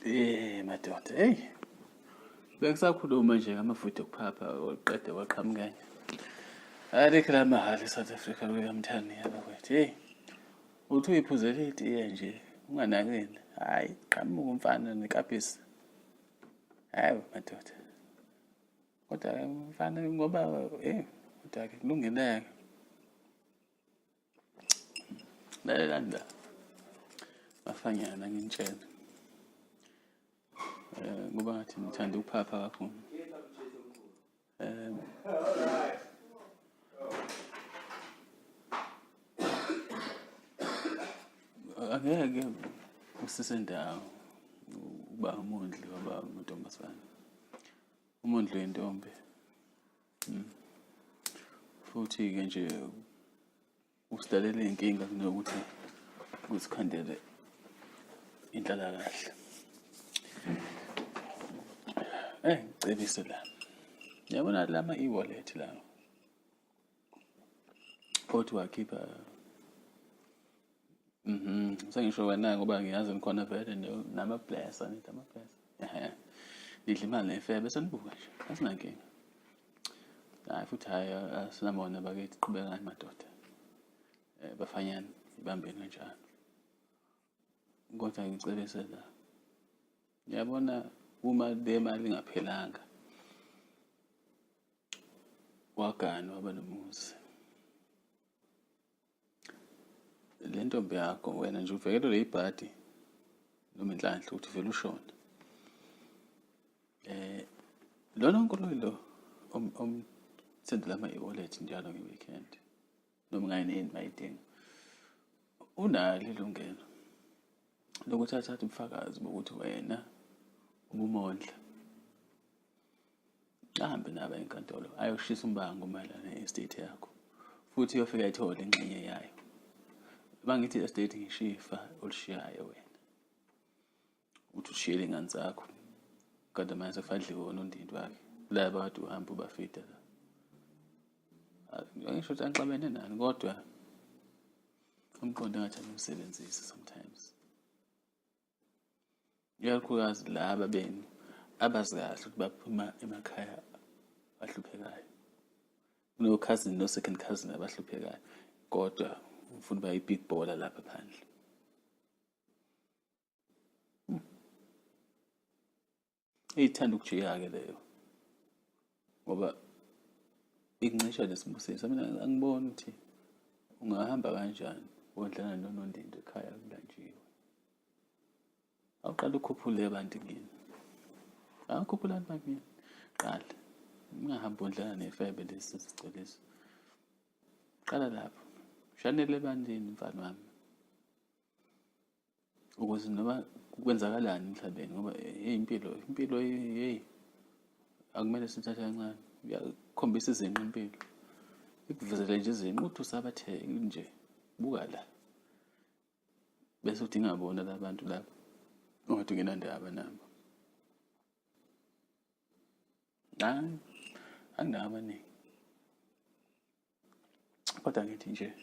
Madoda, hey, bekusakhuluma nje ngamafutha okuphapha oqede waqhamukanye. Alikho la mahhala eSouth Africa kuyamthani yaba kwethu. Hey, uthi uyiphuzele itiye nje, unganakeni. Hayi, qhamuka umfana nekapisi. Hayi madoda. Kodwa mfana ngoba kodwa-ke kulungile-ke. Lalela bafanyana ngintshela. Ngoba ngathi ngithanda ukuphapha kakhulu. Angeke usisendawo uba umondli waba amantombazane. Umondli wentombi. Futhi-ke nje usidalela iy'nkinga kunokuthi uzikhandele inhlalakahle. Ngicebise la. Yabona lama e-wallet la. Kodwa wakhipha sengisho wena ngoba ngiyazi nikhona vele nama-bless anithi ama-bless. Nidla imali nefebe bese nibuka nje. Asinankinga. Hayi futhi hayi asinamona bakithi qhubekani madoda. Bafanyana ibambeni kanjalo. Kodwa ngicebise la. Yabona uma le mali ingaphelanga wagana waba nomuzi. Le ntombi yakho wena nje uvekelwe ibhadi noma inhlanhla ukuthi vele ushona. Lona onkuluyi lo sendela ama-e-wallet njalo nge-weekend noma ngayini mayidinga. Unalo ilungelo lokuthi athathe ubufakazi bokuthi wena ubumondla. Ahambe nabo enkantolo ayoshisa umbango mayelana ne-estate yakho. Futhi uyofika ayithole ingxenye yayo. Bangithi estate ngishifa olishiyayo wena. Uthi ushiyele ingane zakho. Kodwa manje sefadliwe unondindi wakhe. La bantu uhamba ubafida la. Ngisho ukuthi anixabene nani kodwa umqondo engathi umsebenzisi sometimes. Ikakhulukazi laba benu abazi kahle ukuthi baphuma emakhaya ahluphekayo. No cousin no second cousin abahluphekayo. Kodwa ufuna uba i-big baller lapha phandle. Ithanda ukujika-ke leyo. Ngoba ikuncisha nesibusisa. Mina angiboni ukuthi ungahamba kanjani wodlana nonondindi ekhaya kulanjiwe. Awuqala ukukhuphule abantu kini. Awukhuphulani bakini. Qala. Ungahamba wodlana nefebe lesi sicwelisa. Qala lapho. Shanele ebandleni mfana wami. Ukuze noma kwenzakalani emhlabeni ngoba impilo akumele sithathe kancane. Uyakhombisa izinqa impilo. Ikuvezele nje izinqa uthi usabathe nje buka la. Bese udinga bona labantu lapho. Ungathi nginandaba nabo. Hayi anginawo abaningi. Kodwa ngithi nje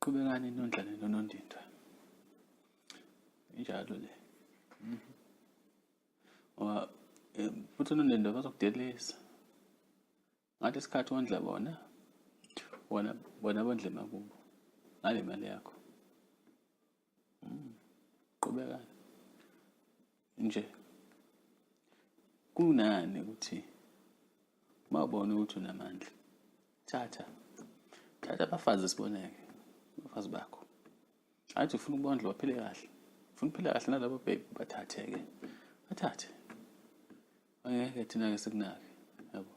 qhubekani nondlane nonondindwa. Injalo le. Futhi unondindwa bazokudelisa. Ngathi isikhathi wondla bona bondle makubo. Ngale mali yakho. Qhubekani. Nje kunani ukuthi mawubona ukuthi unamandla. Thatha abafazi siboneke. Abafazi bakho. Athi ufuna ukubondla waphile kahle. Ufuna ukuphila kahle nalabo babe bathathe-ke. Bathathe. Angeke thina-ke sikunake. Yabo.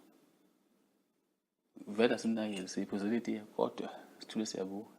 Vele asimnakile siyiphuzela itiye kodwa sithule siyabuka.